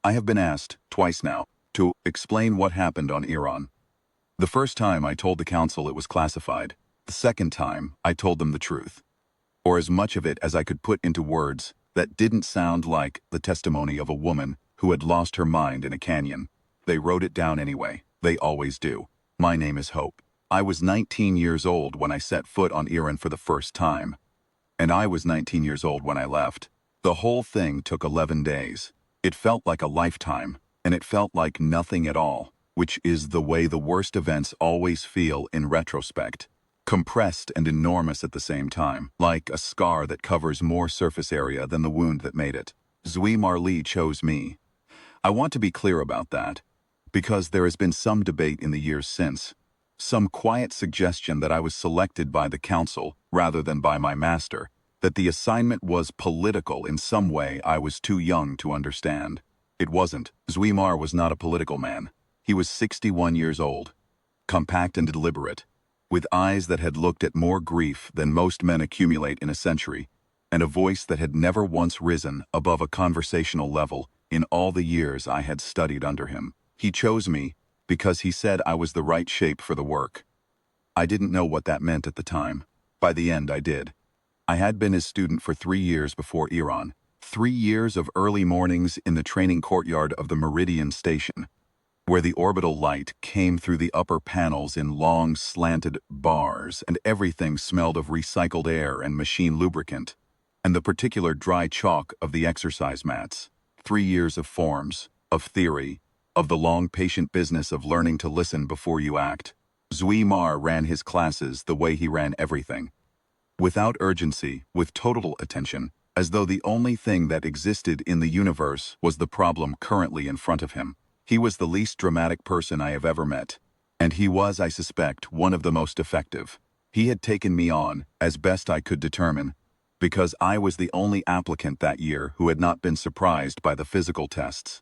I have been asked, twice now, to explain what happened on Eron. The first time I told the council it was classified. The second time, I told them the truth. Or as much of it as I could put into words that didn't sound like the testimony of a woman who had lost her mind in a canyon. They wrote it down anyway. They always do. My name is Hope. I was 19 years old when I set foot on Eron for the first time. And I was 19 years old when I left. The whole thing took 11 days. It felt like a lifetime, and it felt like nothing at all, which is the way the worst events always feel in retrospect. Compressed and enormous at the same time, like a scar that covers more surface area than the wound that made it. Zui Marli chose me. I want to be clear about that, because there has been some debate in the years since. Some quiet suggestion that I was selected by the council rather than by my master, that the assignment was political in some way I was too young to understand. It wasn't. Zuimar was not a political man. He was 61 years old, compact and deliberate, with eyes that had looked at more grief than most men accumulate in a century, and a voice that had never once risen above a conversational level in all the years I had studied under him. He chose me because he said I was the right shape for the work. I didn't know what that meant at the time. By the end, I did. I had been his student for 3 years before Eron. 3 years of early mornings in the training courtyard of the Meridian Station, where the orbital light came through the upper panels in long, slanted bars, and everything smelled of recycled air and machine lubricant, and the particular dry chalk of the exercise mats. 3 years of forms, of theory, of the long, patient business of learning to listen before you act. Zui Mar ran his classes the way he ran everything. Without urgency, with total attention, as though the only thing that existed in the universe was the problem currently in front of him. He was the least dramatic person I have ever met, and he was, I suspect, one of the most effective. He had taken me on, as best I could determine, because I was the only applicant that year who had not been surprised by the physical tests.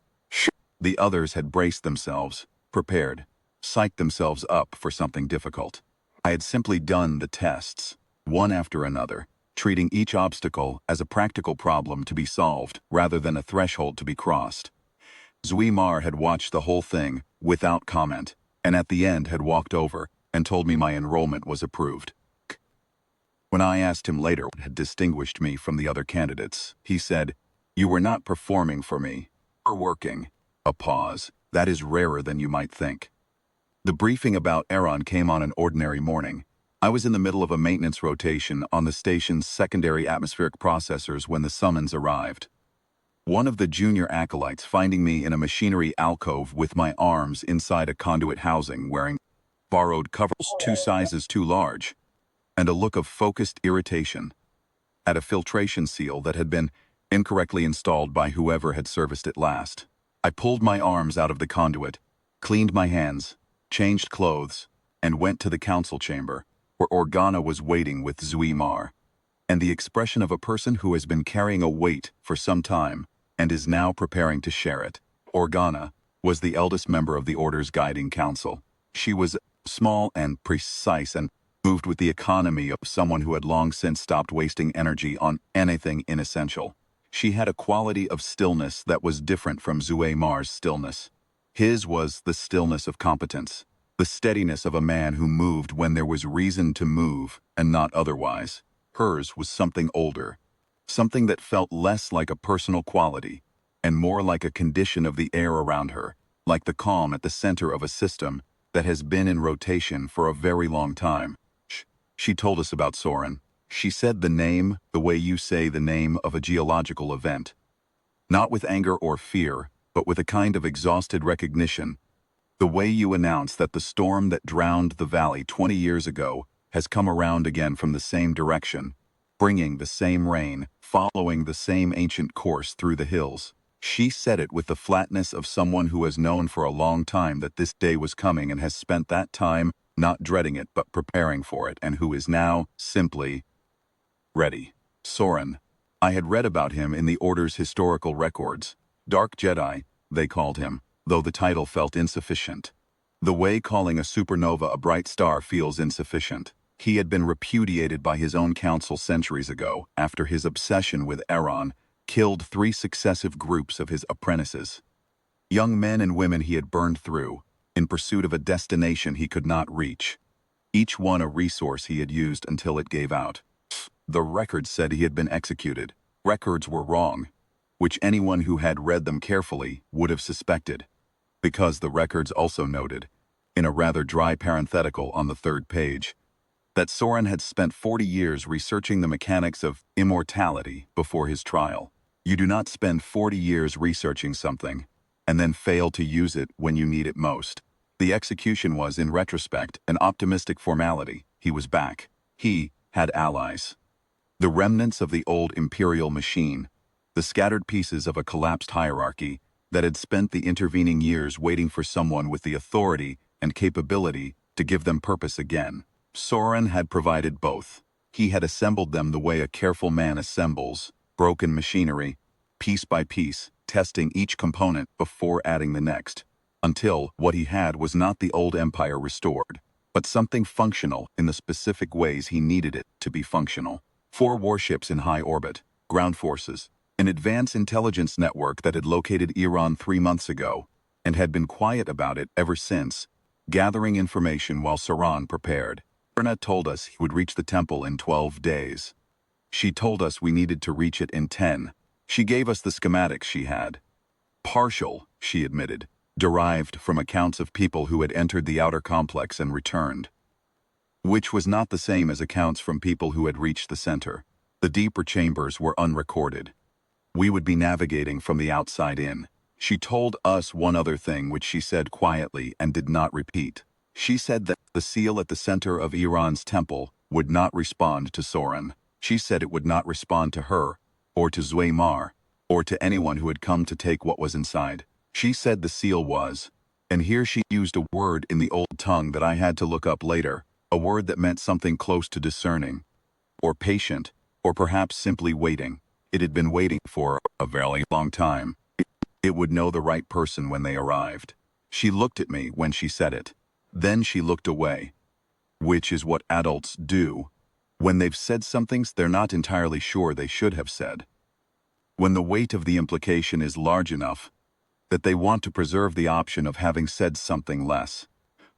The others had braced themselves, prepared, psyched themselves up for something difficult. I had simply done the tests, one after another, treating each obstacle as a practical problem to be solved rather than a threshold to be crossed. Zui Mar had watched the whole thing without comment, and at the end had walked over and told me my enrollment was approved. When I asked him later what had distinguished me from the other candidates, he said, "You were not performing for me, or working." A pause. That is rarer than you might think. The briefing about Eron came on an ordinary morning. I was in the middle of a maintenance rotation on the station's secondary atmospheric processors when the summons arrived. One of the junior acolytes finding me in a machinery alcove with my arms inside a conduit housing wearing borrowed covers 2 sizes too large, and a look of focused irritation at a filtration seal that had been incorrectly installed by whoever had serviced it last. I pulled my arms out of the conduit, cleaned my hands, changed clothes, and went to the council chamber, where Organa was waiting with Zui Mar, and the expression of a person who has been carrying a weight for some time and is now preparing to share it. Organa was the eldest member of the Order's guiding council. She was small and precise and moved with the economy of someone who had long since stopped wasting energy on anything inessential. She had a quality of stillness that was different from Zui Mar's stillness. His was the stillness of competence, the steadiness of a man who moved when there was reason to move and not otherwise. Hers was something older, something that felt less like a personal quality and more like a condition of the air around her, like the calm at the center of a system that has been in rotation for a very long time. She told us about Soren. She said the name the way you say the name of a geological event. Not with anger or fear, but with a kind of exhausted recognition. The way you announce that the storm that drowned the valley 20 years ago has come around again from the same direction, bringing the same rain, following the same ancient course through the hills. She said it with the flatness of someone who has known for a long time that this day was coming and has spent that time not dreading it but preparing for it, and who is now simply ready. Soren. I had read about him in the Order's historical records. Dark Jedi, they called him, though the title felt insufficient. The way calling a supernova a bright star feels insufficient. He had been repudiated by his own council centuries ago after his obsession with Eron killed 3 successive groups of his apprentices. Young men and women he had burned through, in pursuit of a destination he could not reach. Each one a resource he had used until it gave out. The records said he had been executed. Records were wrong, which anyone who had read them carefully would have suspected, because the records also noted, in a rather dry parenthetical on the third page, that Soren had spent 40 years researching the mechanics of immortality before his trial. You do not spend 40 years researching something and then fail to use it when you need it most. The execution was, in retrospect, an optimistic formality. He was back. He had allies. The remnants of the old imperial machine, the scattered pieces of a collapsed hierarchy that had spent the intervening years waiting for someone with the authority and capability to give them purpose again. Soren had provided both. He had assembled them the way a careful man assembles broken machinery, piece by piece, testing each component before adding the next, until what he had was not the old empire restored, but something functional in the specific ways he needed it to be functional. 4 warships in high orbit, ground forces, an advanced intelligence network that had located Eron 3 months ago, and had been quiet about it ever since, gathering information while Saran prepared. Erna told us he would reach the temple in 12 days. She told us we needed to reach it in 10. She gave us the schematics she had. Partial, she admitted, derived from accounts of people who had entered the outer complex and returned, which was not the same as accounts from people who had reached the center. The deeper chambers were unrecorded. We would be navigating from the outside in. She told us one other thing which she said quietly and did not repeat. She said that the seal at the center of Eron's temple would not respond to Soren. She said it would not respond to her, or to Zweimar, or to anyone who had come to take what was inside. She said the seal was, and here she used a word in the old tongue that I had to look up later, a word that meant something close to discerning, or patient, or perhaps simply waiting. It had been waiting for a very long time. It would know the right person when they arrived. She looked at me when she said it. Then she looked away, which is what adults do when they've said some things they're not entirely sure they should have said. When the weight of the implication is large enough that they want to preserve the option of having said something less.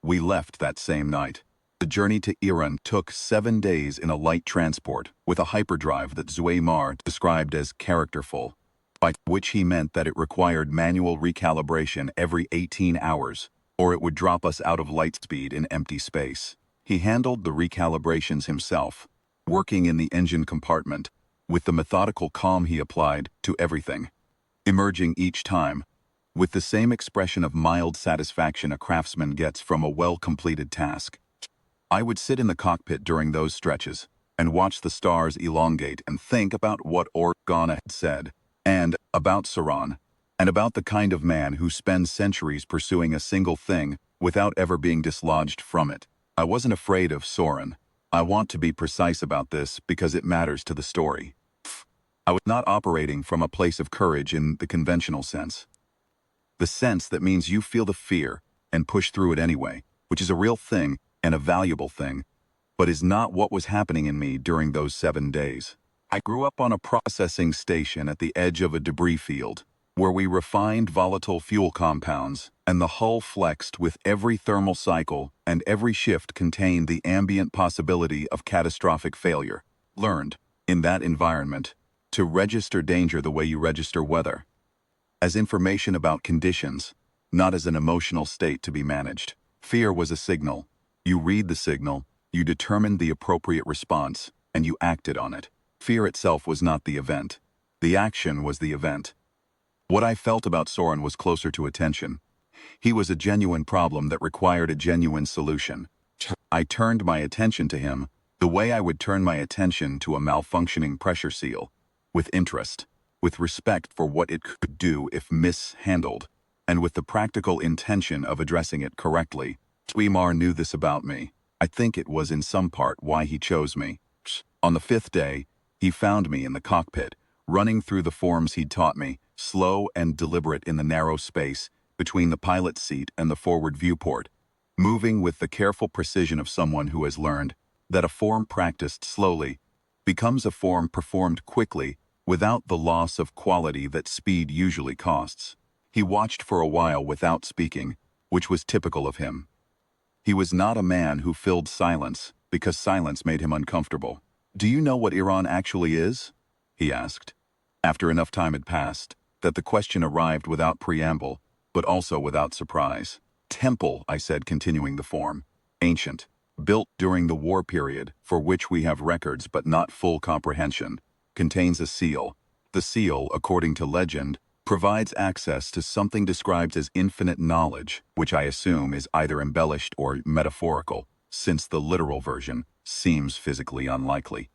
We left that same night. The journey to Eron took 7 days in a light transport with a hyperdrive that Zweimar described as characterful, by which he meant that it required manual recalibration every 18 hours, or it would drop us out of light speed in empty space. He handled the recalibrations himself, working in the engine compartment, with the methodical calm he applied to everything, emerging each time with the same expression of mild satisfaction a craftsman gets from a well-completed task. I would sit in the cockpit during those stretches and watch the stars elongate and think about what Organa had said, and about Saran, and about the kind of man who spends centuries pursuing a single thing without ever being dislodged from it. I wasn't afraid of Soren. I want to be precise about this because it matters to the story. I was not operating from a place of courage in the conventional sense. The sense that means you feel the fear and push through it anyway, which is a real thing and a valuable thing, but is not what was happening in me during those 7 days. I grew up on a processing station at the edge of a debris field, where we refined volatile fuel compounds, and the hull flexed with every thermal cycle, and every shift contained the ambient possibility of catastrophic failure. Learned, in that environment, to register danger the way you register weather, as information about conditions, not as an emotional state to be managed. Fear was a signal. You read the signal, you determined the appropriate response, and you acted on it. Fear itself was not the event. The action was the event. What I felt about Soren was closer to attention. He was a genuine problem that required a genuine solution. I turned my attention to him the way I would turn my attention to a malfunctioning pressure seal, with interest, with respect for what it could do if mishandled, and with the practical intention of addressing it correctly. Zweimar knew this about me. I think it was in some part why he chose me. On the 5th day, he found me in the cockpit, running through the forms he'd taught me, slow and deliberate in the narrow space between the pilot's seat and the forward viewport, moving with the careful precision of someone who has learned that a form practiced slowly becomes a form performed quickly without the loss of quality that speed usually costs. He watched for a while without speaking, which was typical of him. He was not a man who filled silence, because silence made him uncomfortable. "Do you know what Eron actually is?" he asked. After enough time had passed, that the question arrived without preamble, but also without surprise. "Temple," I said, continuing the form. "Ancient. Built during the war period, for which we have records but not full comprehension. Contains a seal. The seal, according to legend, provides access to something described as infinite knowledge, which I assume is either embellished or metaphorical, since the literal version seems physically unlikely."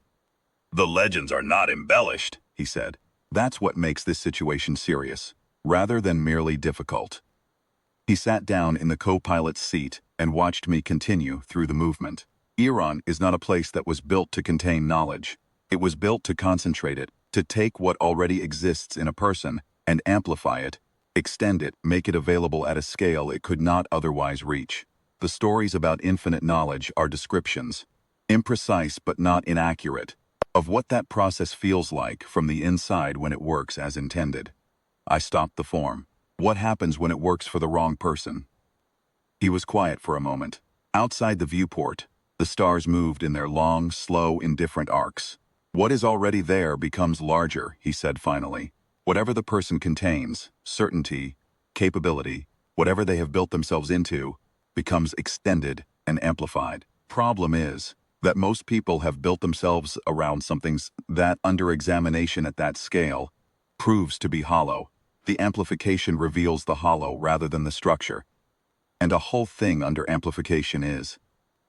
"The legends are not embellished," he said. "That's what makes this situation serious, rather than merely difficult." He sat down in the co-pilot's seat and watched me continue through the movement. "Eron is not a place that was built to contain knowledge. It was built to concentrate it, to take what already exists in a person and amplify it, extend it, make it available at a scale it could not otherwise reach. The stories about infinite knowledge are descriptions, imprecise but not inaccurate, of what that process feels like from the inside when it works as intended." I stopped the form. "What happens when it works for the wrong person?" He was quiet for a moment. Outside the viewport, the stars moved in their long, slow, indifferent arcs. "What is already there becomes larger," he said finally. "Whatever the person contains, certainty, capability, whatever they have built themselves into, becomes extended and amplified. Problem is that most people have built themselves around something that, under examination at that scale, proves to be hollow. The amplification reveals the hollow rather than the structure. And a whole thing under amplification is..."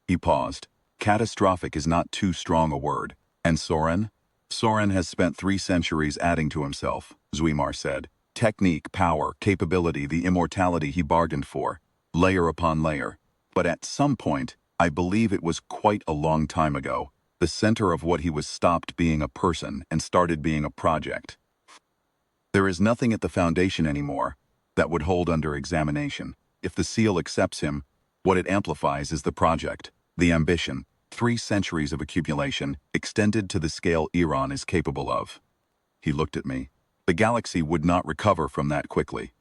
He paused. "Catastrophic is not too strong a word. And Soren?" "Soren has spent 3 centuries adding to himself," Zuimar said. "Technique, power, capability, the immortality he bargained for, layer upon layer. But at some point, I believe it was quite a long time ago, the center of what he was stopped being a person and started being a project. There is nothing at the foundation anymore that would hold under examination. If the seal accepts him, what it amplifies is the project, the ambition, 3 centuries of accumulation, extended to the scale Eron is capable of." He looked at me. "The galaxy would not recover from that quickly."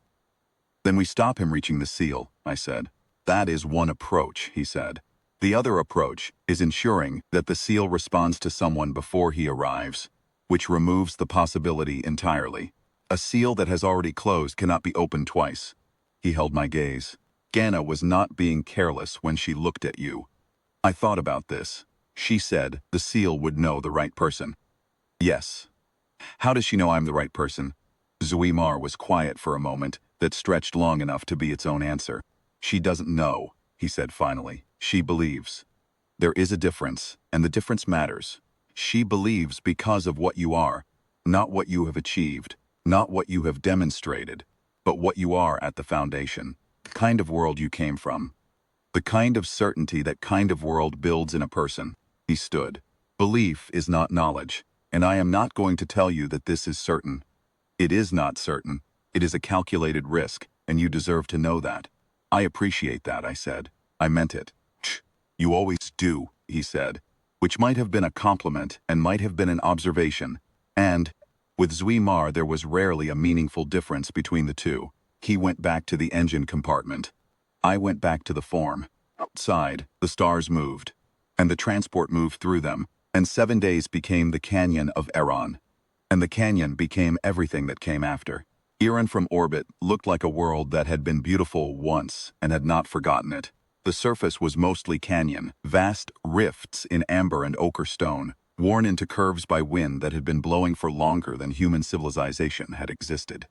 "Then we stop him reaching the seal," I said. "That is one approach," he said. "The other approach is ensuring that the seal responds to someone before he arrives, which removes the possibility entirely. A seal that has already closed cannot be opened twice." He held my gaze. "Ganna was not being careless when she looked at you. I thought about this. She said the seal would know the right person." "Yes." "How does she know I'm the right person?" Zuimar was quiet for a moment that stretched long enough to be its own answer. "She doesn't know," he said finally. "She believes. There is a difference, and the difference matters. She believes because of what you are, not what you have achieved, not what you have demonstrated, but what you are at the foundation, the kind of world you came from. The kind of certainty that kind of world builds in a person." He stood. "Belief is not knowledge, and I am not going to tell you that this is certain. It is not certain. It is a calculated risk, and you deserve to know that." "I appreciate that," I said. "I meant it." "Tch, you always do," he said, which might have been a compliment and might have been an observation, and with Zuimar there was rarely a meaningful difference between the two. He went back to the engine compartment. I went back to the form. Outside, the stars moved, and the transport moved through them, and 7 days became the canyon of Eron, and the canyon became everything that came after. Eron from orbit looked like a world that had been beautiful once and had not forgotten it. The surface was mostly canyon, vast rifts in amber and ochre stone, worn into curves by wind that had been blowing for longer than human civilization had existed.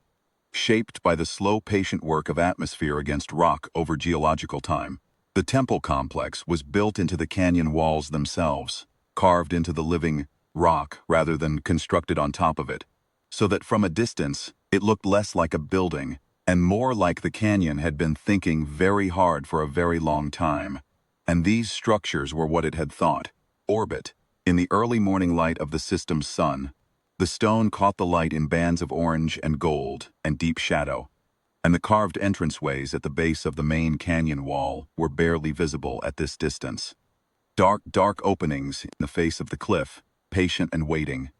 Shaped by the slow, patient work of atmosphere against rock over geological time, the temple complex was built into the canyon walls themselves, carved into the living rock rather than constructed on top of it, so that from a distance it looked less like a building and more like the canyon had been thinking very hard for a very long time. And these structures were what it had thought. Orbit. In the early morning light of the system's sun, the stone caught the light in bands of orange and gold and deep shadow, and the carved entranceways at the base of the main canyon wall were barely visible at this distance. Dark openings in the face of the cliff, patient and waiting.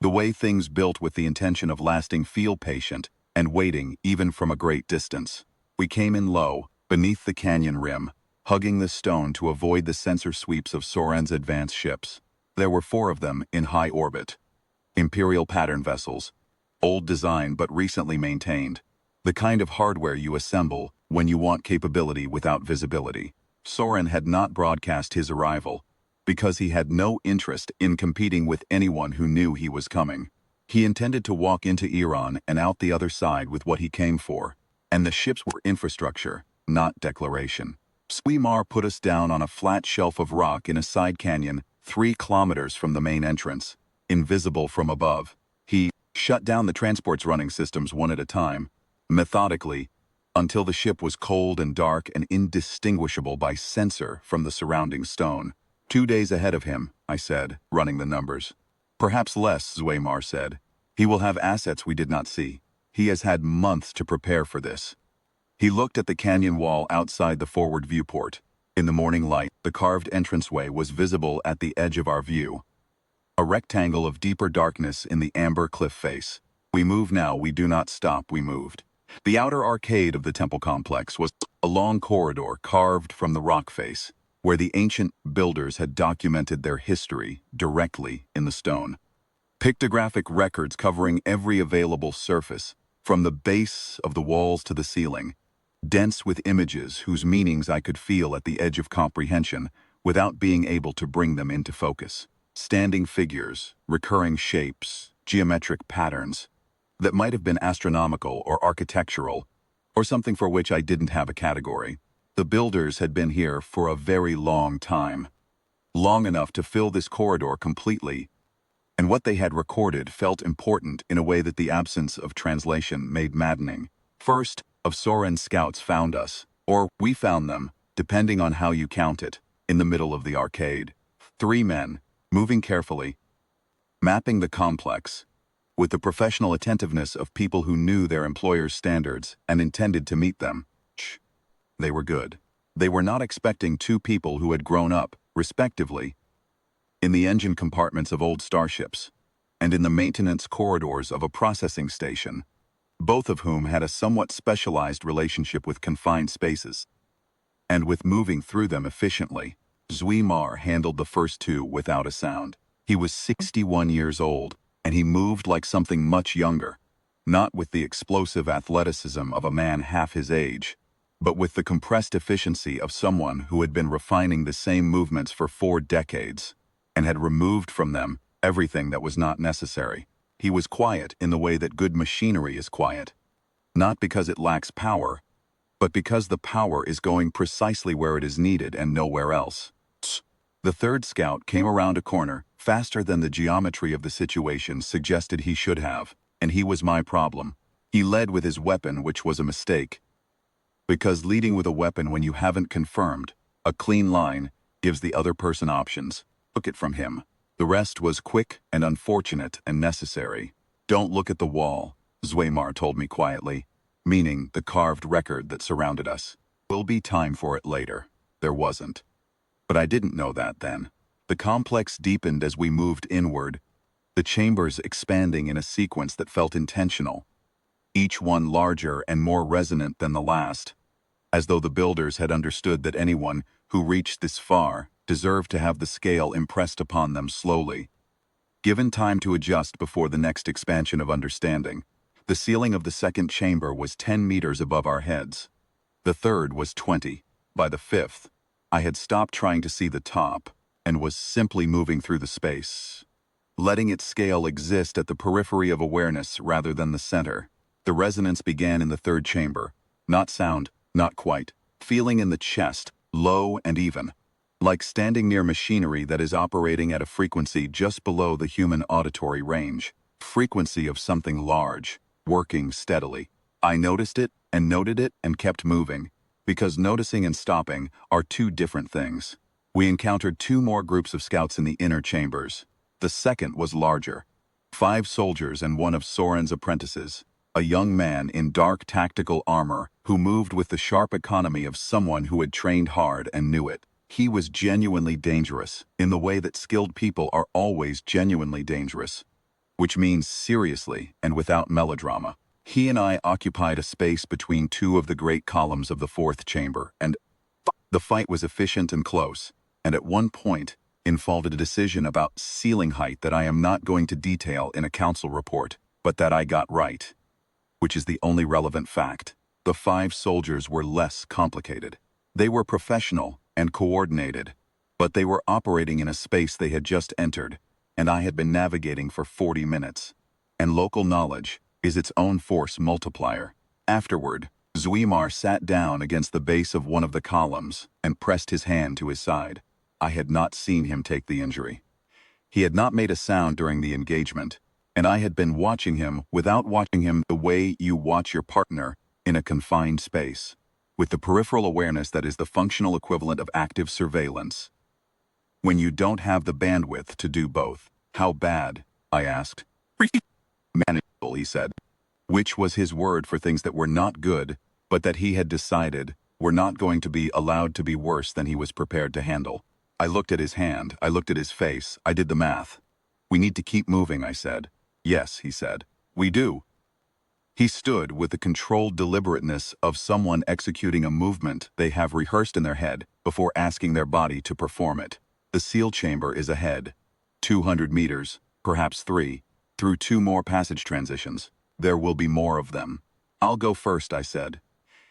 The way things built with the intention of lasting feel patient, and waiting even from a great distance. We came in low, beneath the canyon rim, hugging the stone to avoid the sensor sweeps of Soren's advanced ships. There were 4 of them in high orbit. Imperial pattern vessels, old design but recently maintained. The kind of hardware you assemble when you want capability without visibility. Soren had not broadcast his arrival, because he had no interest in competing with anyone who knew he was coming. He intended to walk into Eron and out the other side with what he came for, and the ships were infrastructure, not declaration. Sweemar put us down on a flat shelf of rock in a side canyon 3 kilometers from the main entrance, invisible from above. He shut down the transport's running systems one at a time, methodically, until the ship was cold and dark and indistinguishable by sensor from the surrounding stone. 2 days ahead of him, I said, running the numbers. Perhaps less, Zweimar said. He will have assets we did not see. He has had months to prepare for this. He looked at the canyon wall outside the forward viewport. In the morning light, the carved entranceway was visible at the edge of our view. A rectangle of deeper darkness in the amber cliff face. We move now, we do not stop, we moved. The outer arcade of the temple complex was a long corridor carved from the rock face, where the ancient builders had documented their history directly in the stone. Pictographic records covering every available surface, from the base of the walls to the ceiling, dense with images whose meanings I could feel at the edge of comprehension without being able to bring them into focus. Standing figures, recurring shapes, geometric patterns that might have been astronomical or architectural, or something for which I didn't have a category. The builders had been here for a very long time, long enough to fill this corridor completely, and what they had recorded felt important in a way that the absence of translation made maddening. First, of Soren's scouts found us, or we found them, depending on how you count it, in the middle of the arcade. 3 men, moving carefully, mapping the complex, with the professional attentiveness of people who knew their employer's standards and intended to meet them. They were good. They were not expecting 2 people who had grown up, respectively, in the engine compartments of old starships, and in the maintenance corridors of a processing station, both of whom had a somewhat specialized relationship with confined spaces, and with moving through them efficiently. Zweimar handled the first 2 without a sound. He was 61 years old, and he moved like something much younger, not with the explosive athleticism of a man half his age, but with the compressed efficiency of someone who had been refining the same movements for 4 decades, and had removed from them everything that was not necessary. He was quiet in the way that good machinery is quiet, not because it lacks power, but because the power is going precisely where it is needed and nowhere else. The 3rd scout came around a corner, faster than the geometry of the situation suggested he should have, and he was my problem. He led with his weapon, which was a mistake. Because leading with a weapon when you haven't confirmed a clean line gives the other person options. Took it from him. The rest was quick and unfortunate and necessary. Don't look at the wall, Zweimar told me quietly, meaning the carved record that surrounded us. Will be time for it later. There wasn't. But I didn't know that then. The complex deepened as we moved inward, the chambers expanding in a sequence that felt intentional, each one larger and more resonant than the last, as though the builders had understood that anyone who reached this far deserved to have the scale impressed upon them slowly, given time to adjust before the next expansion of understanding. The ceiling of the 2nd chamber was 10 meters above our heads. The 3rd was 20. By the 5th, I had stopped trying to see the top and was simply moving through the space, letting its scale exist at the periphery of awareness rather than the center. The resonance began in the 3rd chamber. Not sound, not quite. Feeling in the chest, low and even, like standing near machinery that is operating at a frequency just below the human auditory range. Frequency of something large, working steadily. I noticed it and noted it and kept moving, because noticing and stopping are 2 different things. We encountered 2 more groups of scouts in the inner chambers. The 2nd was larger. 5 soldiers and 1 of Soren's apprentices, a young man in dark tactical armor who moved with the sharp economy of someone who had trained hard and knew it. He was genuinely dangerous, in the way that skilled people are always genuinely dangerous, which means seriously and without melodrama. He and I occupied a space between two of the great columns of the fourth chamber, and the fight was efficient and close, and at one point involved a decision about ceiling height that I am not going to detail in a council report, but that I got right, which is the only relevant fact. The 5 soldiers were less complicated. They were professional and coordinated, but they were operating in a space they had just entered, and I had been navigating for 40 minutes. And local knowledge is its own force multiplier. Afterward, Zuimar sat down against the base of one of the columns and pressed his hand to his side. I had not seen him take the injury. He had not made a sound during the engagement, and I had been watching him without watching him the way you watch your partner in a confined space, with the peripheral awareness that is the functional equivalent of active surveillance. When you don't have the bandwidth to do both. How bad? I asked. Manageable, he said, which was his word for things that were not good, but that he had decided were not going to be allowed to be worse than he was prepared to handle. I looked at his hand, I looked at his face, I did the math. We need to keep moving, I said. Yes, he said. We do. He stood with the controlled deliberateness of someone executing a movement they have rehearsed in their head before asking their body to perform it. The seal chamber is ahead. 200 meters, perhaps 3, through 2 more passage transitions. There will be more of them. I'll go first, I said.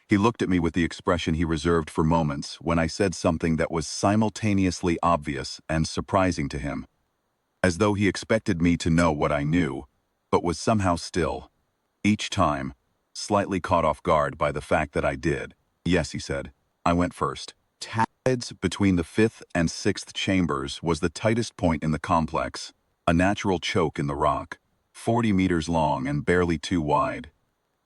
He looked at me with the expression he reserved for moments when I said something that was simultaneously obvious and surprising to him, as though he expected me to know what I knew, but was somehow still, each time, slightly caught off guard by the fact that I did. Yes, he said. I went first. Tides between the 5th and 6th chambers was the tightest point in the complex, a natural choke in the rock, 40 meters long and barely 2 wide,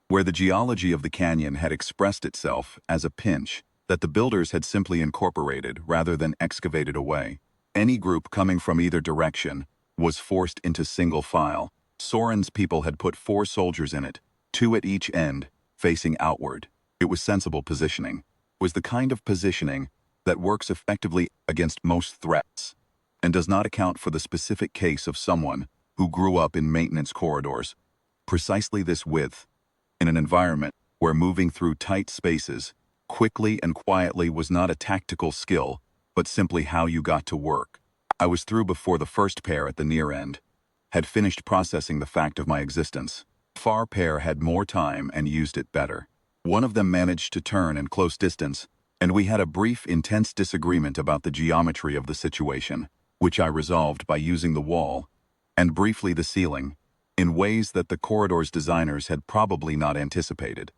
where the geology of the canyon had expressed itself as a pinch that the builders had simply incorporated rather than excavated away. Any group coming from either direction was forced into single file. Soren's people had put 4 soldiers in it, 2 at each end, facing outward. It was sensible positioning. It was the kind of positioning that works effectively against most threats, and does not account for the specific case of someone who grew up in maintenance corridors. Precisely this width, in an environment where moving through tight spaces, quickly and quietly was not a tactical skill, but simply how you got to work. I was through before the first pair at the near end had finished processing the fact of my existence. Far pair had more time and used it better. One of them managed to turn in close distance, and we had a brief, intense disagreement about the geometry of the situation, which I resolved by using the wall, and briefly the ceiling, in ways that the corridor's designers had probably not anticipated.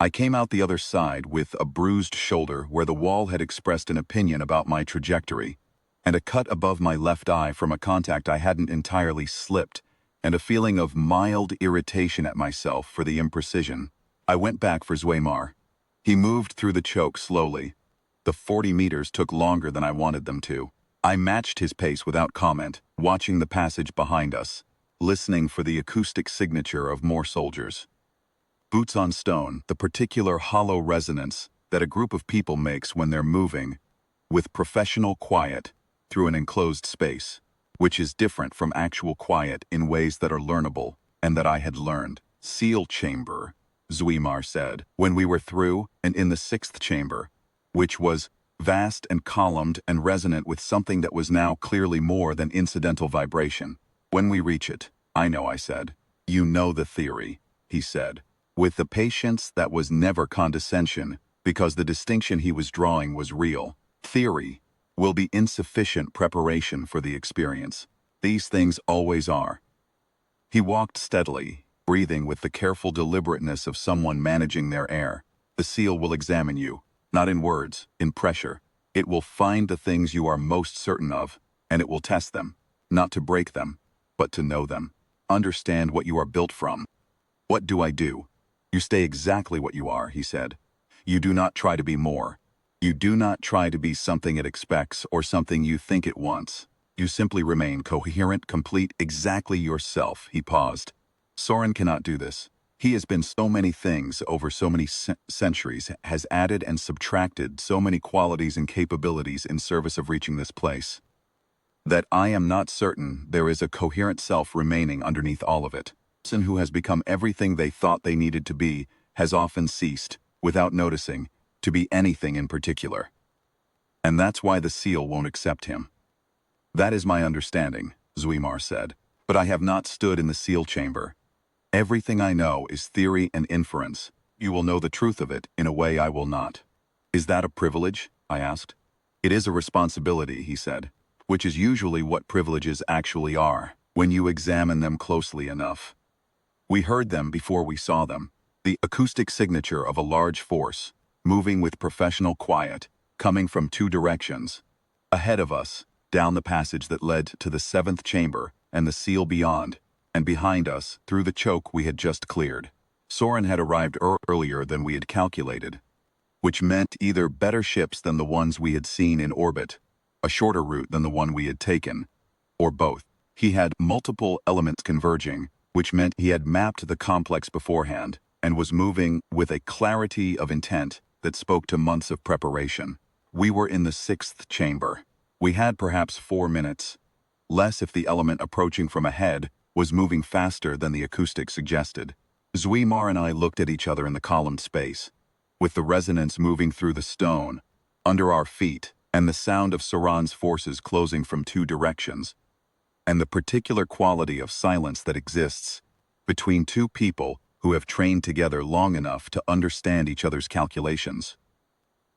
I came out the other side with a bruised shoulder where the wall had expressed an opinion about my trajectory, and a cut above my left eye from a contact I hadn't entirely slipped, and a feeling of mild irritation at myself for the imprecision. I went back for Zuimar. He moved through the choke slowly. The 40 meters took longer than I wanted them to. I matched his pace without comment, watching the passage behind us, listening for the acoustic signature of more soldiers. Boots on stone, the particular hollow resonance that a group of people makes when they're moving, with professional quiet, through an enclosed space, which is different from actual quiet in ways that are learnable and that I had learned. Seal chamber, Zuimar said, when we were through, and in the 6th chamber, which was vast and columned and resonant with something that was now clearly more than incidental vibration. When we reach it, I know, I said. You know the theory, he said, with the patience that was never condescension, because the distinction he was drawing was real. Theory will be insufficient preparation for the experience. These things always are. He walked steadily, breathing with the careful deliberateness of someone managing their air. The seal will examine you, not in words, in pressure. It will find the things you are most certain of, and it will test them, not to break them, but to know them. Understand what you are built from. What do I do? You stay exactly what you are, he said. You do not try to be more. You do not try to be something it expects or something you think it wants. You simply remain coherent, complete, exactly yourself. He paused. Soren cannot do this. He has been so many things over so many centuries, has added and subtracted so many qualities and capabilities in service of reaching this place, that I am not certain there is a coherent self remaining underneath all of it. person who has become everything they thought they needed to be has often ceased, without noticing, to be anything in particular. And that's why the seal won't accept him. That is my understanding, Zuimar said, but I have not stood in the seal chamber. Everything I know is theory and inference. You will know the truth of it in a way I will not. Is that a privilege? I asked. It is a responsibility, he said, which is usually what privileges actually are, when you examine them closely enough. We heard them before we saw them, the acoustic signature of a large force, moving with professional quiet, coming from two directions. Ahead of us, down the passage that led to the seventh chamber and the seal beyond, and behind us, through the choke we had just cleared. Soren had arrived earlier than we had calculated, which meant either better ships than the ones we had seen in orbit, a shorter route than the one we had taken, or both. He had multiple elements converging, which meant he had mapped the complex beforehand and was moving with a clarity of intent that spoke to months of preparation. We were in the sixth chamber. We had perhaps 4 minutes, less if the element approaching from ahead was moving faster than the acoustic suggested. Zuimar and I looked at each other in the columned space, with the resonance moving through the stone, under our feet, and the sound of Saran's forces closing from two directions, and the particular quality of silence that exists between two people who have trained together long enough to understand each other's calculations,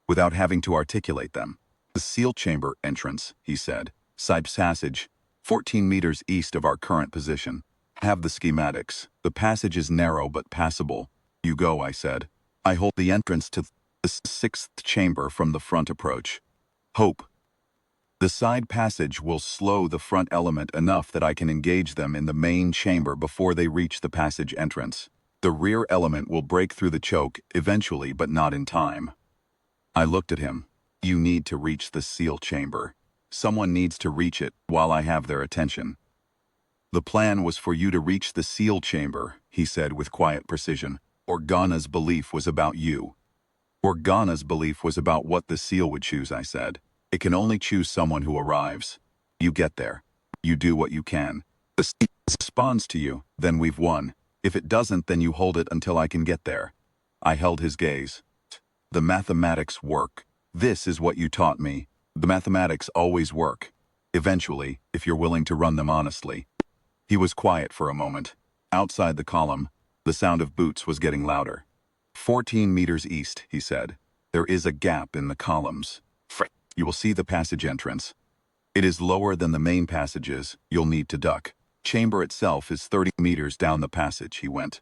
without having to articulate them. The seal chamber entrance, he said, side passage, 14 meters east of our current position. Have the schematics. The passage is narrow but passable. You go, I said. I hold the entrance to the sixth chamber from the front approach. Hope. The side passage will slow the front element enough that I can engage them in the main chamber before they reach the passage entrance. The rear element will break through the choke eventually, but not in time. I looked at him. You need to reach the seal chamber. Someone needs to reach it while I have their attention. The plan was for you to reach the seal chamber, he said with quiet precision. Organa's belief was about you. Organa's belief was about what the seal would choose, I said. It can only choose someone who arrives. You get there. You do what you can. The seal responds to you, then we've won. If it doesn't, then you hold it until I can get there. I held his gaze. The mathematics work. This is what you taught me. The mathematics always work. Eventually, if you're willing to run them honestly. He was quiet for a moment. Outside the column, the sound of boots was getting louder. 14 meters east, he said. There is a gap in the columns. You will see the passage entrance. It is lower than the main passages. You'll need to duck. Chamber itself is 30 meters down the passage, he went.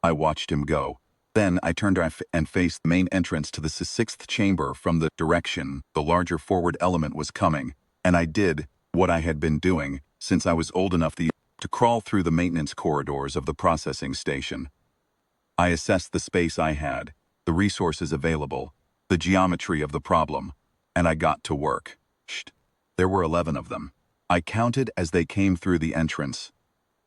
I watched him go. Then I turned and faced the main entrance to the sixth chamber from the direction the larger forward element was coming, and I did what I had been doing since I was old enough to crawl through the maintenance corridors of the processing station. I assessed the space I had, the resources available, the geometry of the problem, and I got to work. There were 11 of them. I counted as they came through the entrance,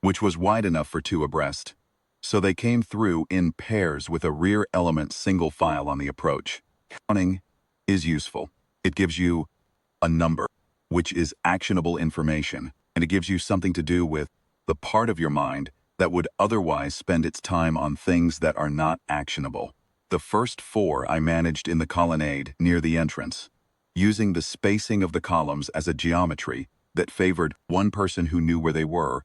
which was wide enough for 2 abreast. So they came through in pairs with a rear element single file on the approach. Counting is useful. It gives you a number, which is actionable information, and it gives you something to do with the part of your mind that would otherwise spend its time on things that are not actionable. The first 4 I managed in the colonnade near the entrance, using the spacing of the columns as a geometry that favored one person who knew where they were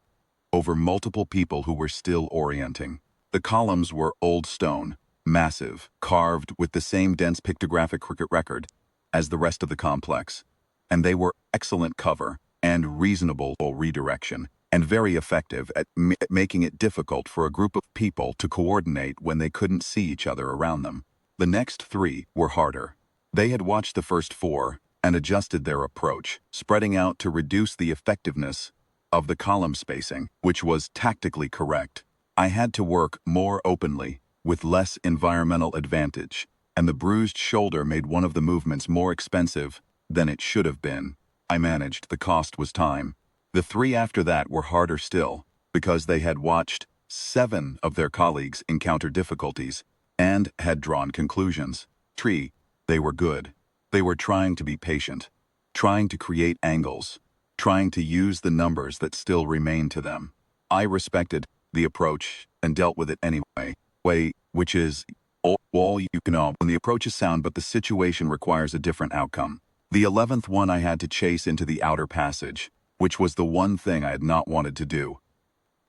over multiple people who were still orienting. The columns were old stone, massive, carved with the same dense pictographic record as the rest of the complex, and they were excellent cover and reasonable redirection, and very effective at making it difficult for a group of people to coordinate when they couldn't see each other around them. The next 3 were harder. They had watched the first 4 and adjusted their approach, spreading out to reduce the effectiveness of the column spacing, which was tactically correct. I had to work more openly, with less environmental advantage, and the bruised shoulder made one of the movements more expensive than it should have been. I managed. The cost was time. The 3 after that were harder still, because they had watched 7 of their colleagues encounter difficulties and had drawn conclusions. 3, they were good. They were trying to be patient, trying to create angles, trying to use the numbers that still remained to them. I respected the approach, and dealt with it anyway. Which is all you can know when the approach is sound, but the situation requires a different outcome. The 11th one I had to chase into the outer passage, which was the one thing I had not wanted to do.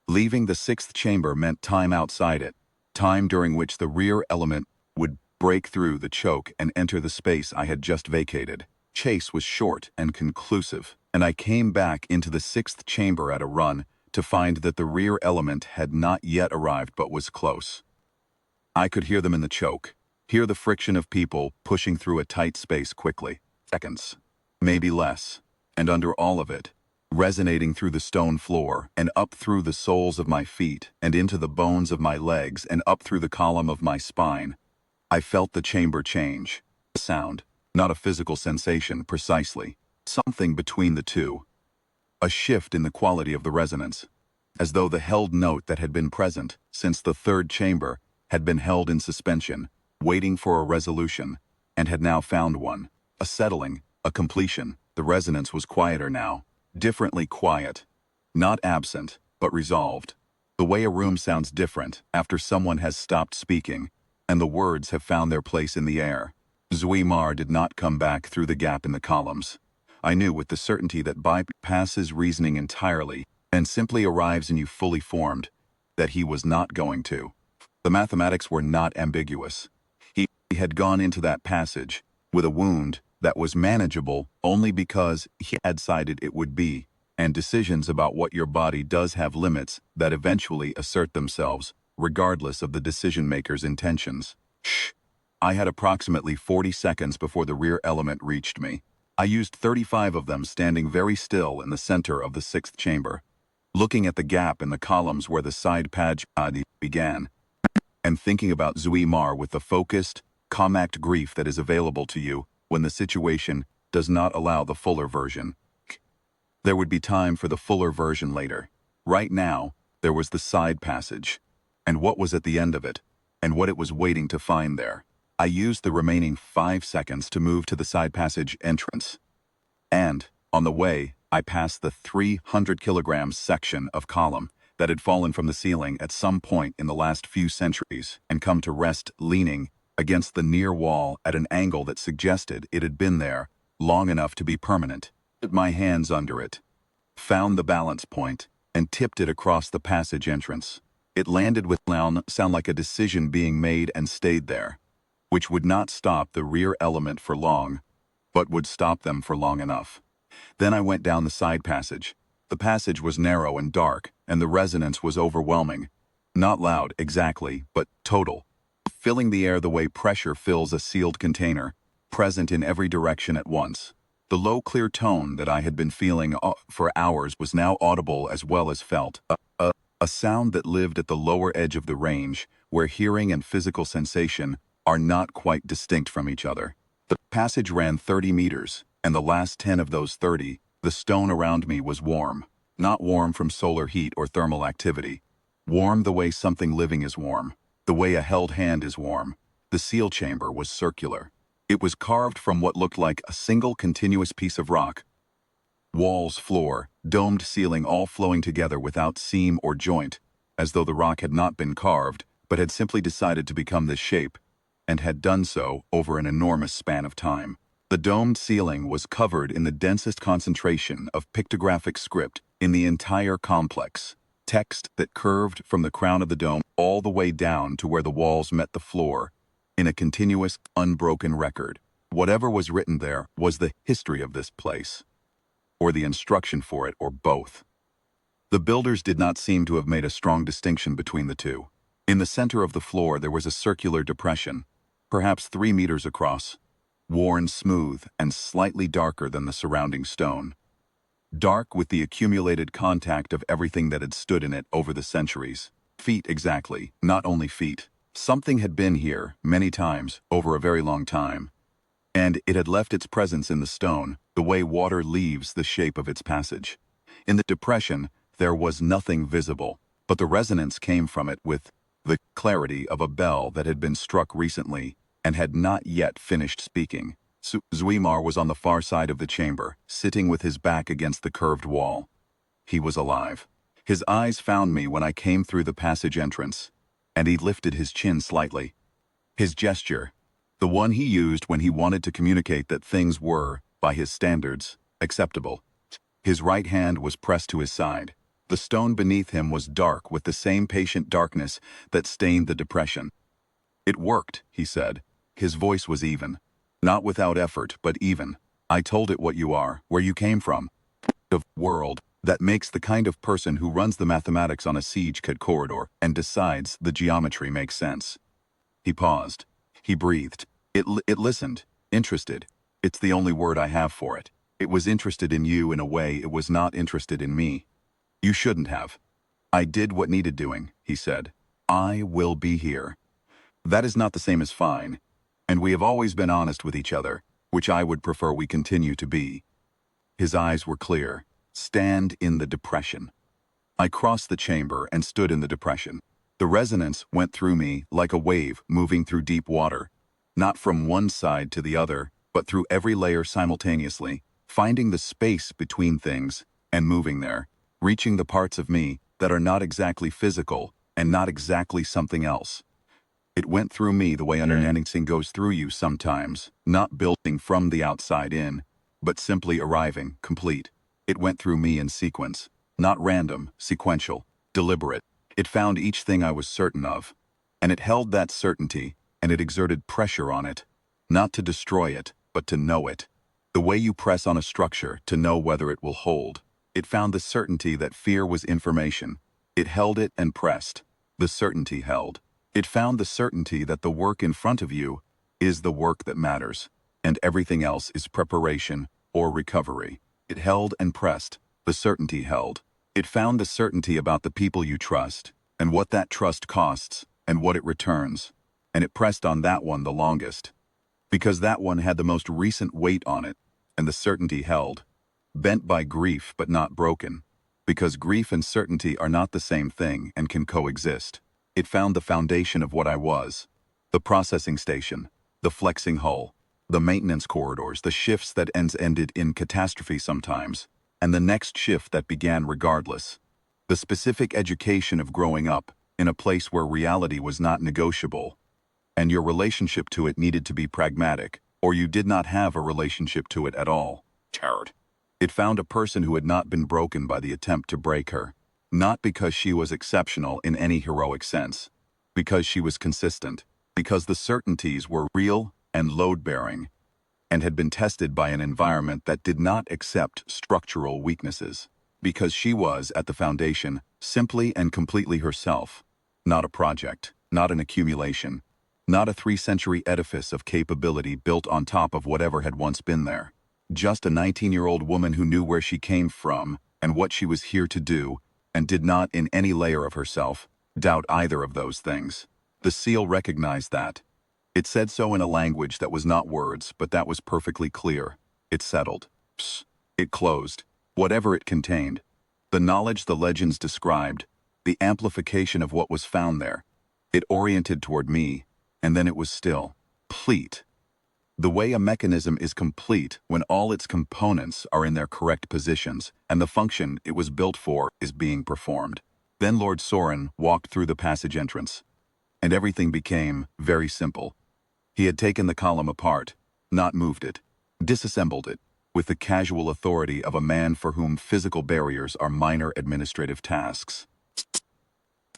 Leaving the 6th chamber meant time outside it, time during which the rear element would break through the choke and enter the space I had just vacated. Chase was short and conclusive, and I came back into the 6th chamber at a run to find that the rear element had not yet arrived but was close. I could hear them in the choke, hear the friction of people pushing through a tight space quickly. Seconds, maybe less, and under all of it, resonating through the stone floor and up through the soles of my feet and into the bones of my legs and up through the column of my spine, I felt the chamber change. A sound, not a physical sensation precisely, something between the two. A shift in the quality of the resonance, as though the held note that had been present since the 3rd chamber had been held in suspension, waiting for a resolution, and had now found one. A settling, a completion. The resonance was quieter now, differently quiet. Not absent, but resolved. The way a room sounds different after someone has stopped speaking, and the words have found their place in the air. Zuimar did not come back through the gap in the columns. I knew with the certainty that bypasses reasoning entirely and simply arrives in you fully formed, that he was not going to. The mathematics were not ambiguous. He had gone into that passage with a wound that was manageable only because he had decided it would be, and decisions about what your body does have limits that eventually assert themselves, regardless of the decision-maker's intentions. Shh. I had approximately 40 seconds before the rear element reached me. I used 35 of them standing very still in the center of the 6th chamber, looking at the gap in the columns where the side passage began, and thinking about Zuimar with the focused, compact grief that is available to you when the situation does not allow the fuller version. There would be time for the fuller version later. Right now, there was the side passage, and what was at the end of it, and what it was waiting to find there. I used the remaining 5 seconds to move to the side passage entrance. And, on the way, I passed the 300 kilograms section of column that had fallen from the ceiling at some point in the last few centuries and come to rest leaning against the near wall at an angle that suggested it had been there long enough to be permanent. Put my hands under it, found the balance point, and tipped it across the passage entrance. It landed with sound like a decision being made and stayed there, which would not stop the rear element for long, but would stop them for long enough. Then I went down the side passage. The passage was narrow and dark, and the resonance was overwhelming. Not loud, exactly, but total. Filling the air the way pressure fills a sealed container, present in every direction at once. The low, clear tone that I had been feeling for hours was now audible as well as felt. A sound that lived at the lower edge of the range, where hearing and physical sensation are not quite distinct from each other. The passage ran 30 meters, and the last 10 of those 30, the stone around me was warm. Not warm from solar heat or thermal activity. Warm the way something living is warm. The way a held hand is warm. The seal chamber was circular. It was carved from what looked like a single continuous piece of rock. Walls, floor, domed ceiling all flowing together without seam or joint, as though the rock had not been carved, but had simply decided to become this shape, and had done so over an enormous span of time. The domed ceiling was covered in the densest concentration of pictographic script in the entire complex, text that curved from the crown of the dome all the way down to where the walls met the floor, in a continuous, unbroken record. Whatever was written there was the history of this place, or the instruction for it, or both. The builders did not seem to have made a strong distinction between the two. In the center of the floor there was a circular depression, perhaps 3 meters across, worn smooth and slightly darker than the surrounding stone. Dark with the accumulated contact of everything that had stood in it over the centuries. Feet exactly, not only feet. Something had been here, many times, over a very long time. And it had left its presence in the stone, the way water leaves the shape of its passage. In the depression, there was nothing visible, but the resonance came from it with the clarity of a bell that had been struck recently and had not yet finished speaking. Zuimar was on the far side of the chamber, sitting with his back against the curved wall. He was alive. His eyes found me when I came through the passage entrance, and he lifted his chin slightly. His gesture, the one he used when he wanted to communicate that things were, by his standards, acceptable. His right hand was pressed to his side. The stone beneath him was dark with the same patient darkness that stained the depression. "It worked," he said. His voice was even. Not without effort, but even. "I told it what you are, where you came from. The world that makes the kind of person who runs the mathematics on a siege corridor and decides the geometry makes sense." He paused. He breathed. It listened, interested. It's the only word I have for it. It was interested in you in a way it was not interested in me. "You shouldn't have." "I did what needed doing," he said. "I will be here." That is not the same as fine. And we have always been honest with each other, which I would prefer we continue to be. His eyes were clear. Stand in the depression. I crossed the chamber and stood in the depression. The resonance went through me like a wave moving through deep water, not from one side to the other, but through every layer simultaneously, finding the space between things and moving there, reaching the parts of me that are not exactly physical and not exactly something else. It went through me the way understanding goes through you sometimes, not building from the outside in, but simply arriving, complete. It went through me in sequence, not random, sequential, deliberate. It found each thing I was certain of, and it held that certainty, and it exerted pressure on it, not to destroy it, but to know it. The way you press on a structure to know whether it will hold. It found the certainty that fear was information. It held it and pressed. The certainty held. It found the certainty that the work in front of you is the work that matters, and everything else is preparation or recovery. It held and pressed. The certainty held. It found the certainty about the people you trust, and what that trust costs, and what it returns. And it pressed on that one the longest. Because that one had the most recent weight on it, and the certainty held. Bent by grief but not broken. Because grief and certainty are not the same thing and can coexist. It found the foundation of what I was. The processing station, the flexing hull, the maintenance corridors, the shifts that ended in catastrophe sometimes, and the next shift that began regardless. The specific education of growing up in a place where reality was not negotiable, and your relationship to it needed to be pragmatic, or you did not have a relationship to it at all. Tired. It found a person who had not been broken by the attempt to break her. Not because she was exceptional in any heroic sense, because she was consistent, because the certainties were real and load-bearing, and had been tested by an environment that did not accept structural weaknesses, because she was, at the foundation, simply and completely herself, not a project, not an accumulation, not a 3-century edifice of capability built on top of whatever had once been there. Just a 19-year-old woman who knew where she came from and what she was here to do, and did not, in any layer of herself, doubt either of those things. The seal recognized that. It said so in a language that was not words, but that was perfectly clear. It settled. Psst. It closed. Whatever it contained. The knowledge the legends described, the amplification of what was found there. It oriented toward me, and then it was still. Complete. The way a mechanism is complete when all its components are in their correct positions, and the function it was built for is being performed. Then Lord Soren walked through the passage entrance, and everything became very simple. He had taken the column apart, not moved it, disassembled it, with the casual authority of a man for whom physical barriers are minor administrative tasks.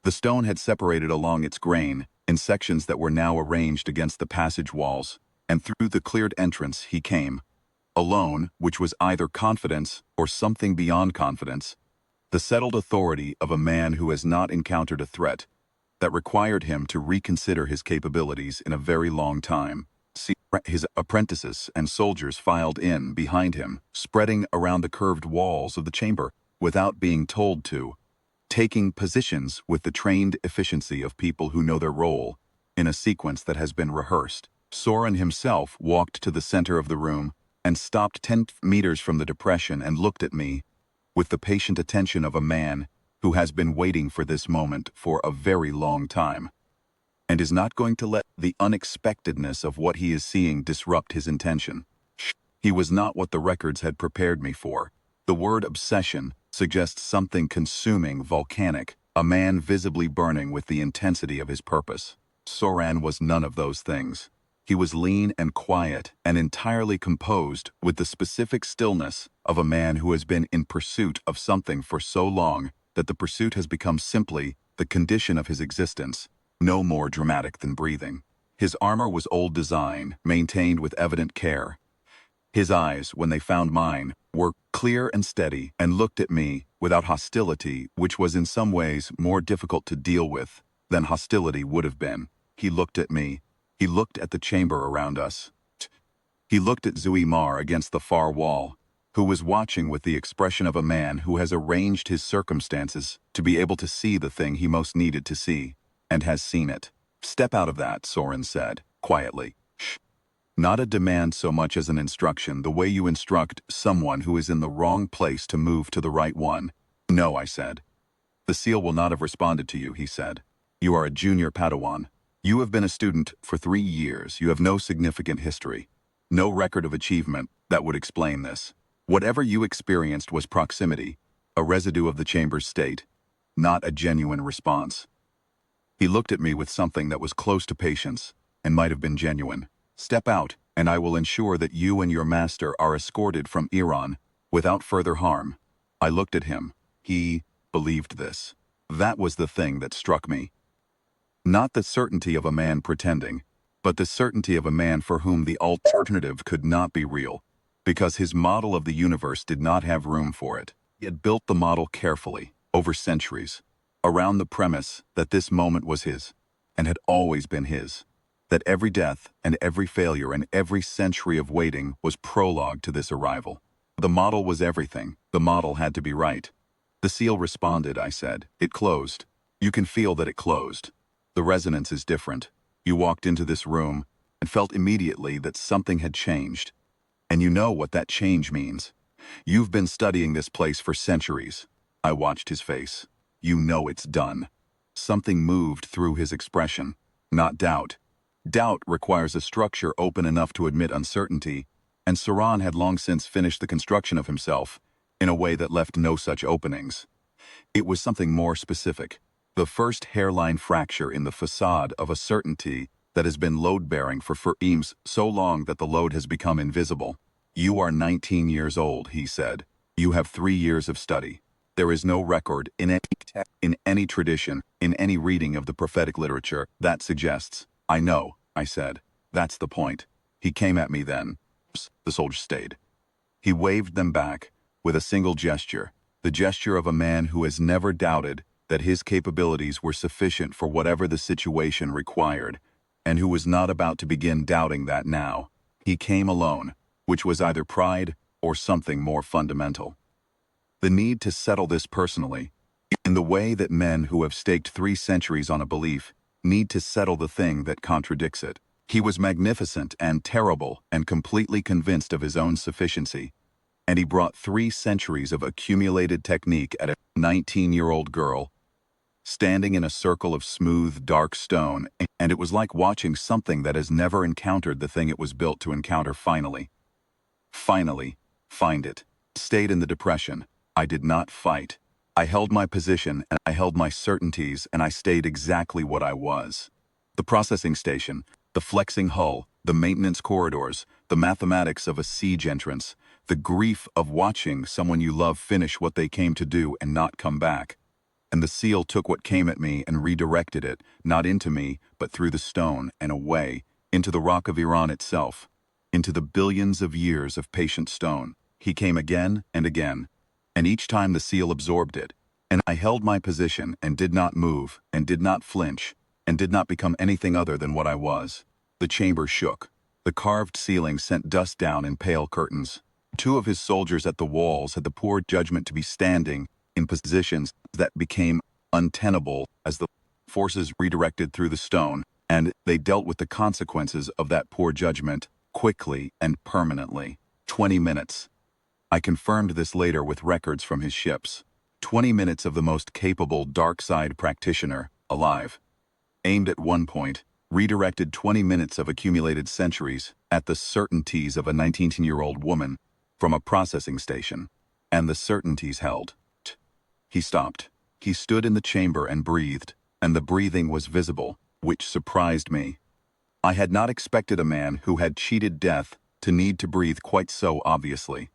The stone had separated along its grain, in sections that were now arranged against the passage walls, and through the cleared entrance he came, alone, which was either confidence or something beyond confidence, the settled authority of a man who has not encountered a threat that required him to reconsider his capabilities in a very long time. See, his apprentices and soldiers filed in behind him, spreading around the curved walls of the chamber without being told to, taking positions with the trained efficiency of people who know their role in a sequence that has been rehearsed. Soren himself walked to the center of the room and stopped 10 meters from the depression and looked at me with the patient attention of a man who has been waiting for this moment for a very long time and is not going to let the unexpectedness of what he is seeing disrupt his intention. He was not what the records had prepared me for. The word obsession suggests something consuming, volcanic, a man visibly burning with the intensity of his purpose. Soran was none of those things. He was lean and quiet and entirely composed with the specific stillness of a man who has been in pursuit of something for so long that the pursuit has become simply the condition of his existence, no more dramatic than breathing. His armor was old design, maintained with evident care. His eyes, when they found mine, were clear and steady and looked at me without hostility, which was in some ways more difficult to deal with than hostility would have been. He looked at me. He looked at the chamber around us. He looked at Zui Mar against the far wall, who was watching with the expression of a man who has arranged his circumstances to be able to see the thing he most needed to see, and has seen it. "Step out of that," Soren said, quietly. "Shh. Not a demand so much as an instruction, the way you instruct someone who is in the wrong place to move to the right one." "No," I said. "The seal will not have responded to you," he said. "You are a junior Padawan. You have been a student for 3 years. You have no significant history, no record of achievement that would explain this. Whatever you experienced was proximity, a residue of the chamber's state, not a genuine response." He looked at me with something that was close to patience and might have been genuine. "Step out, and I will ensure that you and your master are escorted from Eron without further harm." I looked at him. He believed this. That was the thing that struck me. Not the certainty of a man pretending, but the certainty of a man for whom the alternative could not be real, because his model of the universe did not have room for it. He had built the model carefully, over centuries, around the premise that this moment was his, and had always been his, that every death and every failure and every century of waiting was prologue to this arrival. The model was everything. The model had to be right. "The seal responded," I said. "It closed. You can feel that it closed. The resonance is different. You walked into this room and felt immediately that something had changed. And you know what that change means. You've been studying this place for centuries." I watched his face. "You know it's done." Something moved through his expression. Not doubt. Doubt requires a structure open enough to admit uncertainty, and Saran had long since finished the construction of himself in a way that left no such openings. It was something more specific. The first hairline fracture in the facade of a certainty that has been load-bearing for eons so long that the load has become invisible. "You are 19 years old," he said. "You have 3 years of study. There is no record in any text, in any tradition, in any reading of the prophetic literature that suggests." "I know," I said. "That's the point." He came at me then. The soldier stayed. He waved them back with a single gesture, the gesture of a man who has never doubted that his capabilities were sufficient for whatever the situation required, and who was not about to begin doubting that now. He came alone, which was either pride or something more fundamental. The need to settle this personally, in the way that men who have staked 3 centuries on a belief need to settle the thing that contradicts it. He was magnificent and terrible and completely convinced of his own sufficiency, and he brought 3 centuries of accumulated technique at a 19-year-old girl, standing in a circle of smooth, dark stone, and it was like watching something that has never encountered the thing it was built to encounter finally. Finally, find it. Stayed in the depression. I did not fight. I held my position, and I held my certainties, and I stayed exactly what I was. The processing station, the flexing hull, the maintenance corridors, the mathematics of a siege entrance, the grief of watching someone you love finish what they came to do and not come back. And the seal took what came at me and redirected it, not into me, but through the stone and away, into the rock of Eron itself, into the billions of years of patient stone. He came again, and each time the seal absorbed it, and I held my position and did not move, and did not flinch, and did not become anything other than what I was. The chamber shook. The carved ceiling sent dust down in pale curtains. 2 of his soldiers at the walls had the poor judgment to be standing in positions that became untenable as the forces redirected through the stone, and they dealt with the consequences of that poor judgment quickly and permanently. 20 minutes. I confirmed this later with records from his ships. 20 minutes of the most capable dark side practitioner alive. Aimed at one point, redirected 20 minutes of accumulated centuries at the certainties of a 19-year-old woman from a processing station. And the certainties held. He stopped. He stood in the chamber and breathed, and the breathing was visible, which surprised me. I had not expected a man who had cheated death to need to breathe quite so obviously.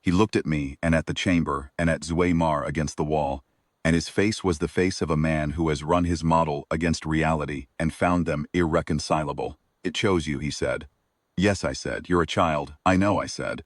He looked at me and at the chamber and at Zuaymar against the wall, and his face was the face of a man who has run his model against reality and found them irreconcilable. It chose you, he said. Yes, I said. You're a child. I know, I said.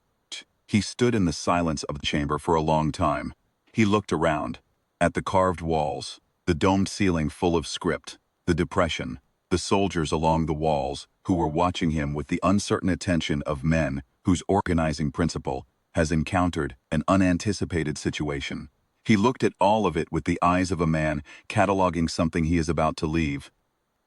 He stood in the silence of the chamber for a long time. He looked around, at the carved walls, the domed ceiling full of script, the depression, the soldiers along the walls who were watching him with the uncertain attention of men whose organizing principle has encountered an unanticipated situation. He looked at all of it with the eyes of a man cataloging something he is about to leave,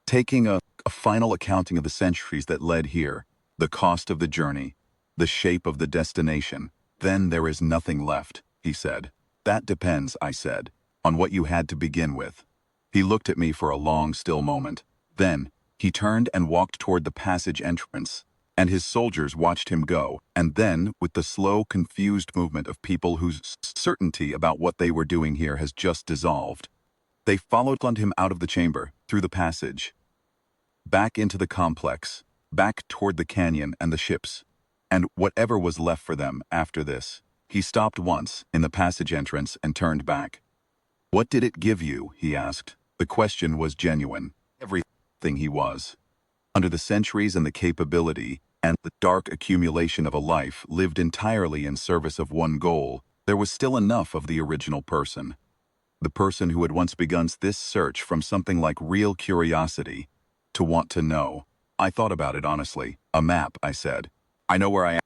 taking a final accounting of the centuries that led here, the cost of the journey, the shape of the destination. Then there is nothing left, he said. That depends, I said, on what you had to begin with. He looked at me for a long, still moment. Then, he turned and walked toward the passage entrance, and his soldiers watched him go, and then, with the slow, confused movement of people whose certainty about what they were doing here has just dissolved, they followed him out of the chamber, through the passage, back into the complex, back toward the canyon and the ships, and whatever was left for them after this. He stopped once in the passage entrance and turned back. What did it give you? He asked. The question was genuine. Everything he was. Under the centuries and the capability and the dark accumulation of a life lived entirely in service of one goal, there was still enough of the original person. The person who had once begun this search from something like real curiosity, to want to know. I thought about it honestly. A map, I said. I know where I am.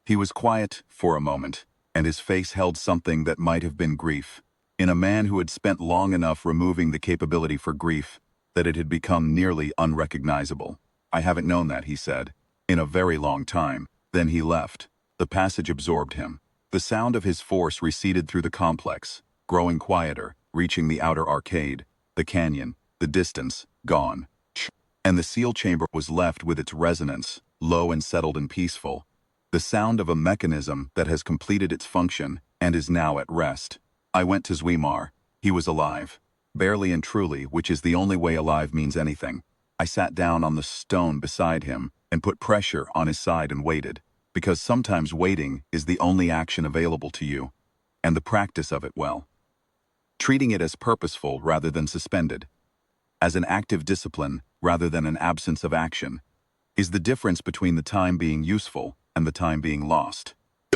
He was quiet for a moment, and his face held something that might have been grief. In a man who had spent long enough removing the capability for grief, that it had become nearly unrecognizable. I haven't known that, he said, in a very long time. Then he left. The passage absorbed him. The sound of his force receded through the complex, growing quieter, reaching the outer arcade, the canyon, the distance, gone. And the seal chamber was left with its resonance, low and settled and peaceful. The sound of a mechanism that has completed its function and is now at rest. I went to Zuaymar. He was alive. Barely and truly, which is the only way alive means anything. I sat down on the stone beside him and put pressure on his side and waited, because sometimes waiting is the only action available to you, and the practice of it well. Treating it as purposeful rather than suspended, as an active discipline rather than an absence of action, is the difference between the time being useful and the time being lost.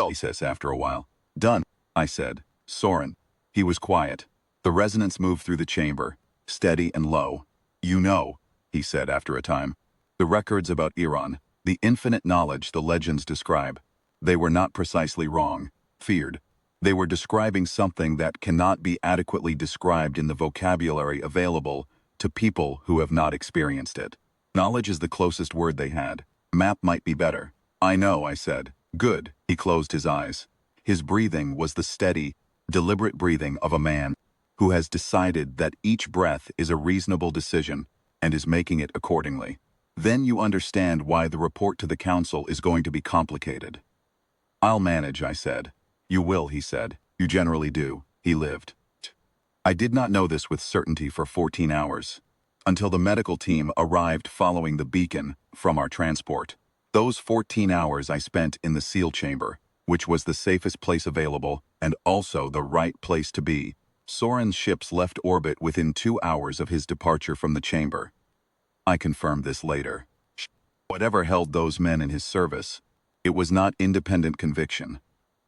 He says after a while. Done, I said. Soren. He was quiet. The resonance moved through the chamber, steady and low. You know, he said after a time, the records about Eron, the infinite knowledge the legends describe, they were not precisely wrong, feared. They were describing something that cannot be adequately described in the vocabulary available to people who have not experienced it. Knowledge is the closest word they had. Map might be better. I know, I said. Good. He closed his eyes. His breathing was the steady, deliberate breathing of a man who has decided that each breath is a reasonable decision and is making it accordingly. Then you understand why the report to the council is going to be complicated. I'll manage, I said. You will, he said. You generally do. He lived. I did not know this with certainty for 14 hours, until the medical team arrived following the beacon from our transport. Those 14 hours I spent in the seal chamber, which was the safest place available and also the right place to be. Soren's ships left orbit within 2 hours of his departure from the chamber. I confirmed this later. Whatever held those men in his service, it was not independent conviction.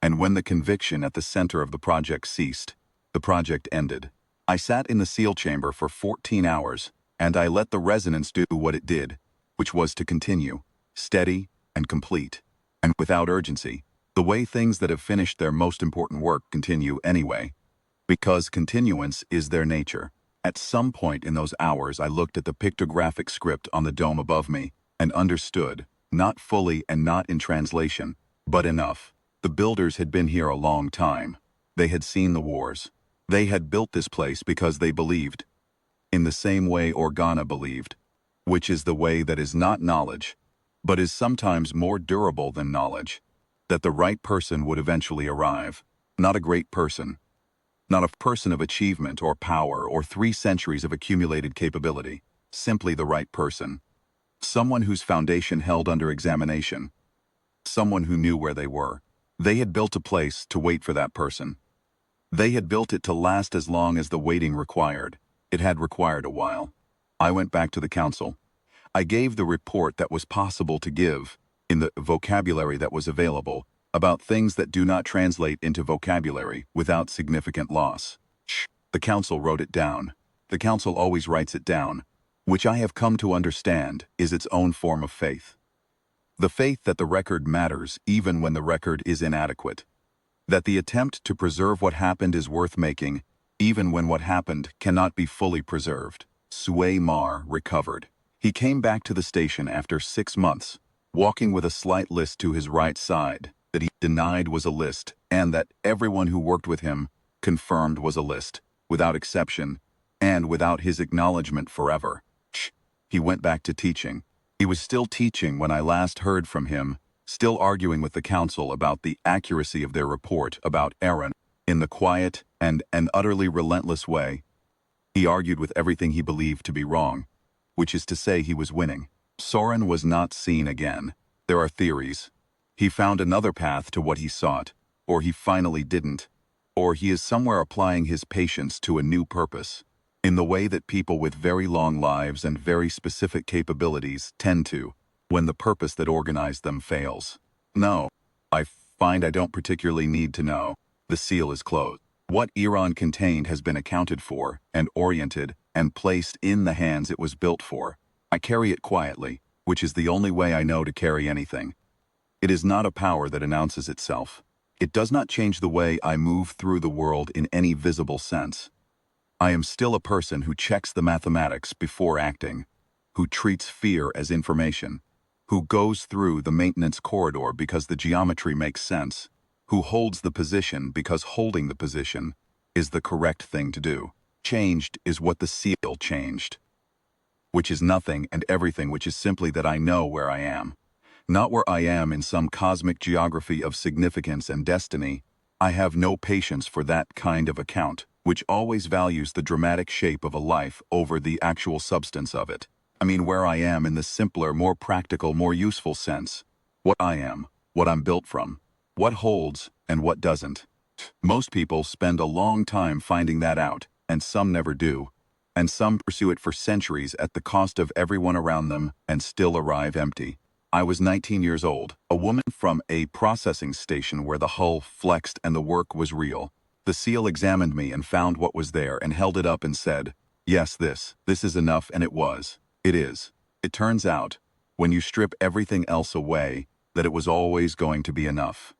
And when the conviction at the center of the project ceased, the project ended. I sat in the seal chamber for 14 hours, and I let the resonance do what it did, which was to continue, steady and complete, and without urgency, the way things that have finished their most important work continue anyway, because continuance is their nature. At some point in those hours I looked at the pictographic script on the dome above me and understood, not fully and not in translation, but enough. The builders had been here a long time. They had seen the wars. They had built this place because they believed, in the same way Organa believed, which is the way that is not knowledge, but is sometimes more durable than knowledge, that the right person would eventually arrive, not a great person, Not a person of achievement or power or 3 centuries of accumulated capability. Simply the right person. Someone whose foundation held under examination. Someone who knew where they were. They had built a place to wait for that person. They had built it to last as long as the waiting required. It had required a while. I went back to the council. I gave the report that was possible to give, in the vocabulary that was available, about things that do not translate into vocabulary without significant loss. The council wrote it down. The council always writes it down, which I have come to understand is its own form of faith. The faith that the record matters even when the record is inadequate. That the attempt to preserve what happened is worth making, even when what happened cannot be fully preserved. Sui Mar recovered. He came back to the station after 6 months, walking with a slight list to his right side, that he denied was a list, and that everyone who worked with him confirmed was a list, without exception, and without his acknowledgement forever. He went back to teaching. He was still teaching when I last heard from him, still arguing with the council about the accuracy of their report about Eron, in the quiet and an utterly relentless way. He argued with everything he believed to be wrong, which is to say he was winning. Soren was not seen again. There are theories. He found another path to what he sought, or he finally didn't, or he is somewhere applying his patience to a new purpose, in the way that people with very long lives and very specific capabilities tend to, when the purpose that organized them fails. No, I find I don't particularly need to know. The seal is closed. What Eron contained has been accounted for, and oriented, and placed in the hands it was built for. I carry it quietly, which is the only way I know to carry anything. It is not a power that announces itself. It does not change the way I move through the world in any visible sense. I am still a person who checks the mathematics before acting, who treats fear as information, who goes through the maintenance corridor because the geometry makes sense, who holds the position because holding the position is the correct thing to do. Changed is what the seal changed, which is nothing and everything, which is simply that I know where I am. Not where I am in some cosmic geography of significance and destiny. I have no patience for that kind of account, which always values the dramatic shape of a life over the actual substance of it. I mean where I am in the simpler, more practical, more useful sense. What I am, what I'm built from, what holds and what doesn't. Most people spend a long time finding that out, and some never do. And some pursue it for centuries at the cost of everyone around them and still arrive empty. I was 19 years old, a woman from a processing station where the hull flexed and the work was real. The seal examined me and found what was there and held it up and said, "Yes, this is enough," and it was. It is. It turns out, when you strip everything else away, that it was always going to be enough.